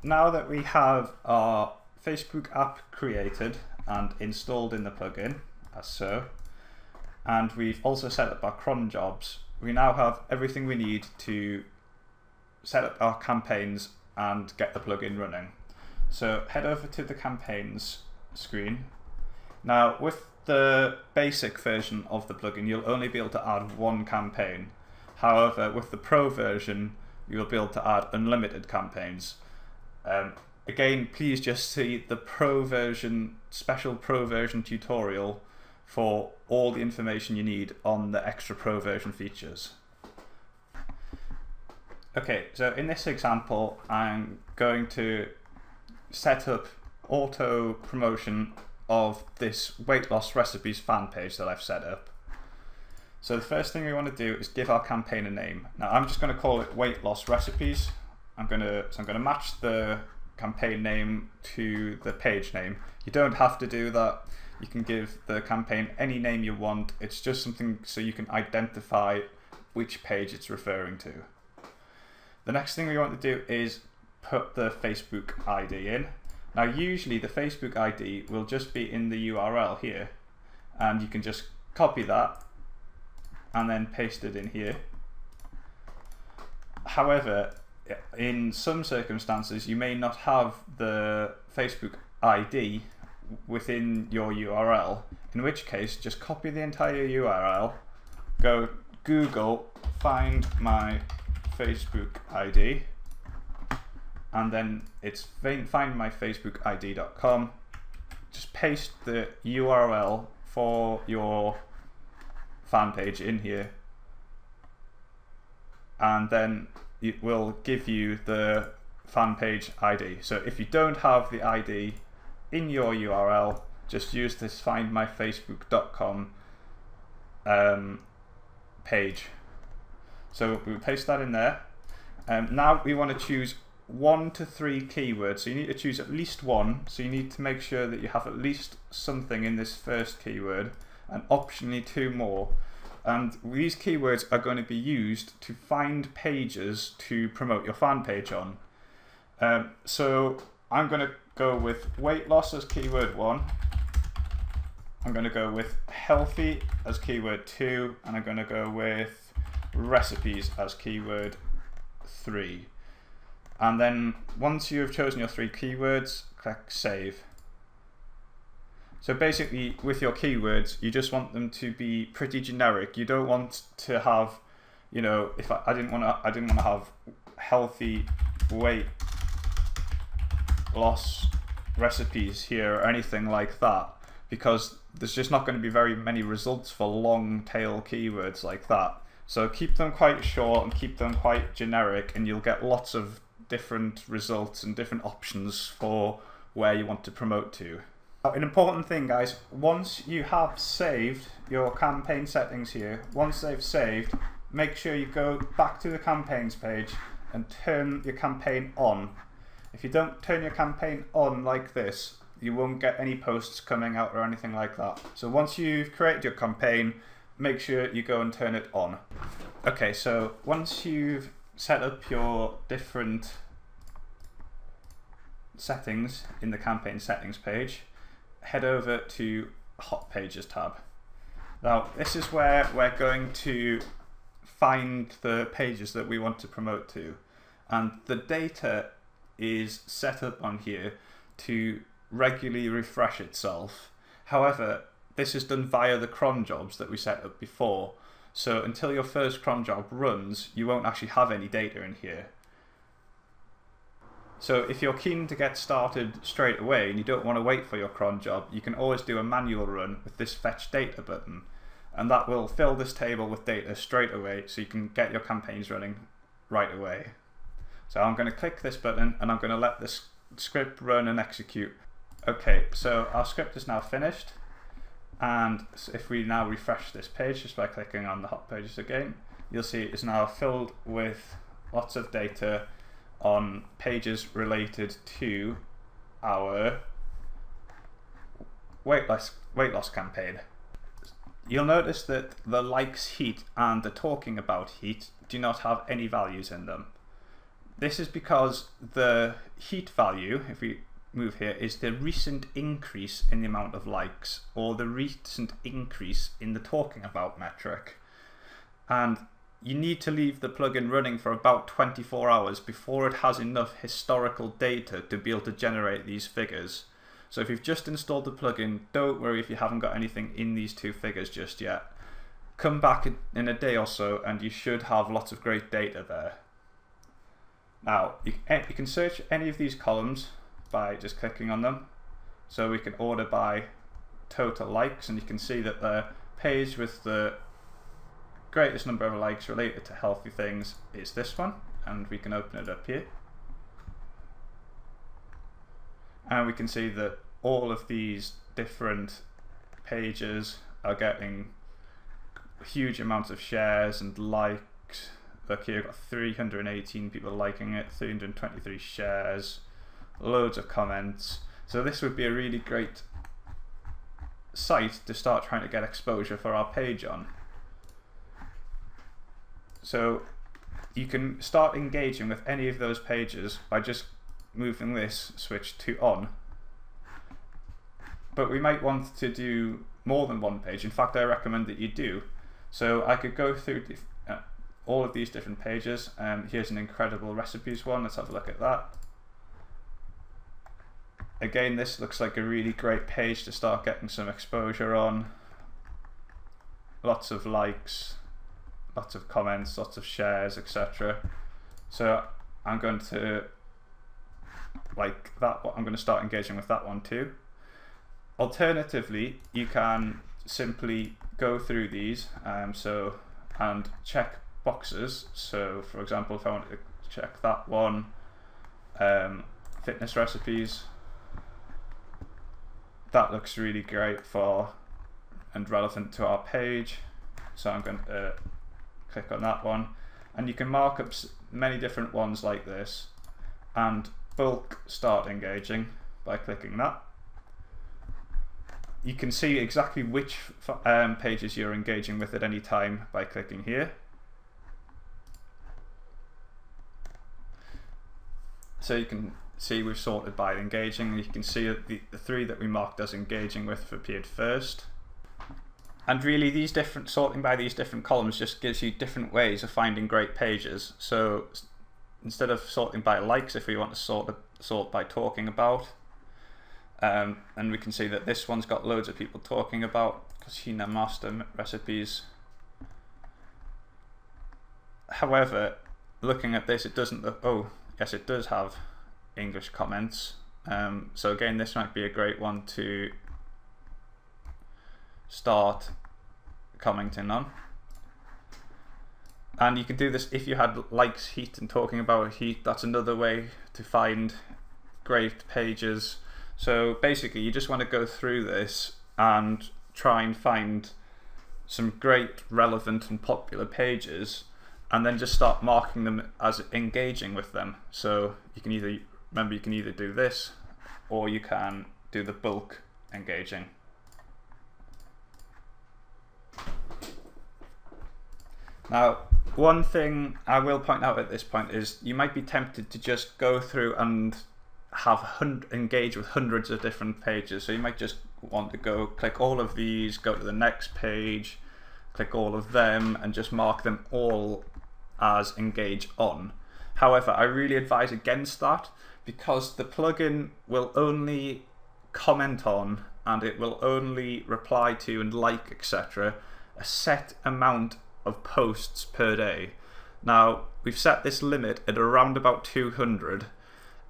now that we have our Facebook app created and installed in the plugin, as so, and we've also set up our cron jobs, we now have everything we need to set up our campaigns and get the plugin running. So head over to the campaigns screen. Now with the basic version of the plugin, you'll only be able to add one campaign. However, with the pro version, you'll be able to add unlimited campaigns. Again, please just see the pro version, special pro version tutorial for all the information you need on the extra pro version features. Okay, so in this example, I'm going to set up auto promotion of this weight loss recipes fan page that I've set up. So the first thing we want to do is give our campaign a name. Now I'm just going to call it weight loss recipes. I'm going to match the campaign name to the page name. You don't have to do that. You can give the campaign any name you want. It's just something so you can identify which page it's referring to. The next thing we want to do is put the Facebook ID in. Now usually the Facebook ID will just be in the URL here, and you can just copy that and then paste it in here. However, in some circumstances you may not have the Facebook ID within your URL, in which case just copy the entire URL, go Google find my Facebook ID, and then it's findmyfacebookid.com. Just paste the URL for your fan page in here, and then it will give you the fan page ID. So if you don't have the ID in your URL, just use this findmyfacebook.com page. So we'll paste that in there. Now we want to choose 1 to 3 keywords. So you need to choose at least one. So you need to make sure that you have at least something in this first keyword, and optionally 2 more. And these keywords are going to be used to find pages to promote your fan page on. So I'm going to go with weight loss as keyword 1. I'm going to go with healthy as keyword 2, and I'm going to go with recipes as keyword 3. And then once you have chosen your 3 keywords, click save. So basically with your keywords, you just want them to be pretty generic. You don't want to have, you know, if I didn't want to have healthy weight loss recipes here or anything like that, because there's just not going to be very many results for long tail keywords like that. So keep them quite short and keep them quite generic, and you'll get lots of different results and different options for where you want to promote to. An important thing, guys, once you have saved your campaign settings here, once they've saved, make sure you go back to the campaigns page and turn your campaign on. If you don't turn your campaign on like this, you won't get any posts coming out or anything like that. So once you've created your campaign, make sure you go and turn it on. Okay, so once you've set up your different settings in the campaign settings page, head over to Hot Pages tab. Now this is where we're going to find the pages that we want to promote to, and the data is set up on here to regularly refresh itself. However, this is done via the cron jobs that we set up before, so until your first cron job runs, you won't actually have any data in here. So if you're keen to get started straight away and you don't want to wait for your cron job, you can always do a manual run with this fetch data button, and that will fill this table with data straight away so you can get your campaigns running right away. So I'm going to click this button and I'm going to let this script run and execute. Okay, so our script is now finished, and if we now refresh this page just by clicking on the hot pages again, you'll see it's now filled with lots of data on pages related to our weight loss campaign. You'll notice that the likes heat and the talking about heat do not have any values in them. This is because the heat value, if we move here, is the recent increase in the amount of likes, or the recent increase in the talking about metric. And you need to leave the plugin running for about 24 hours before it has enough historical data to be able to generate these figures. So if you've just installed the plugin, don't worry if you haven't got anything in these two figures just yet. Come back in a day or so and you should have lots of great data there. Now, you can search any of these columns by just clicking on them. So we can order by total likes, and you can see that the page with the greatest number of likes related to healthy things is this one, and we can open it up here. And we can see that all of these different pages are getting huge amounts of shares and likes. Look here, I've got 318 people liking it, 323 shares, loads of comments. So this would be a really great site to start trying to get exposure for our page on. So you can start engaging with any of those pages by just moving this switch to on. But we might want to do more than one page. In fact, I recommend that you do. So I could go through all of these different pages. Here's an incredible recipes one. Let's have a look at that. Again, this looks like a really great page to start getting some exposure on. Lots of likes, lots of comments, lots of shares, etc. So I'm going to like that one. I'm going to start engaging with that one too. Alternatively, you can simply go through these and check boxes. So for example, if I want to check that one, fitness recipes, that looks really great for and relevant to our page. So I'm going to click on that one, and you can mark up many different ones like this and bulk start engaging by clicking that. You can see exactly which pages you're engaging with at any time by clicking here. So you can see we've sorted by engaging, and you can see that the three that we marked as engaging with have appeared first. And really, these different sorting by these different columns just gives you different ways of finding great pages. So instead of sorting by likes, if we want to sort by talking about, and we can see that this one's got loads of people talking about Cucina Master recipes. However, looking at this, it doesn't look, oh yes, it does have English comments. So again, this might be a great one to start commenting on. And you can do this if you had likes, heat, and talking about heat. That's another way to find great pages. So basically, you just want to go through this and try and find some great, relevant, and popular pages, and then just start marking them as engaging with them. So you can either, remember, you can either do this, or you can do the bulk engaging. Now, one thing I will point out at this point is you might be tempted to just go through and engage with hundreds of different pages. So you might just want to go click all of these, go to the next page, click all of them, and just mark them all as engage on. However, I really advise against that, because the plugin will only comment on, and it will only reply to and like, etc., a set amount of posts per day. Now, we've set this limit at around about 200,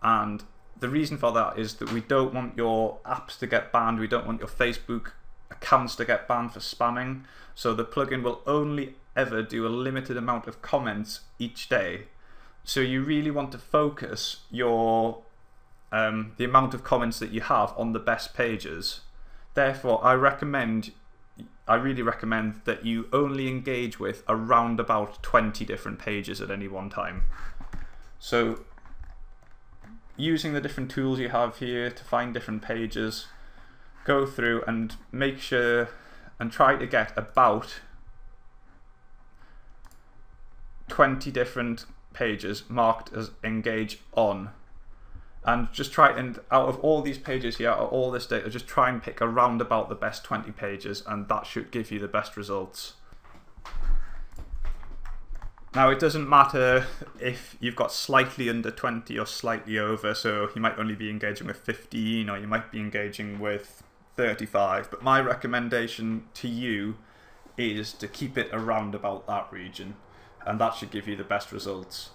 and the reason for that is that we don't want your apps to get banned, we don't want your Facebook accounts to get banned for spamming, so the plugin will only ever do a limited amount of comments each day. So you really want to focus your the amount of comments that you have on the best pages. Therefore, I really recommend that you only engage with around about 20 different pages at any one time. So using the different tools you have here to find different pages, go through and make sure and try to get about 20 different pages marked as engage on. And just try, and out of all these pages here, or all this data, just try and pick around about the best 20 pages, and that should give you the best results. Now, it doesn't matter if you've got slightly under 20 or slightly over, so you might only be engaging with 15 or you might be engaging with 35, but my recommendation to you is to keep it around about that region, and that should give you the best results.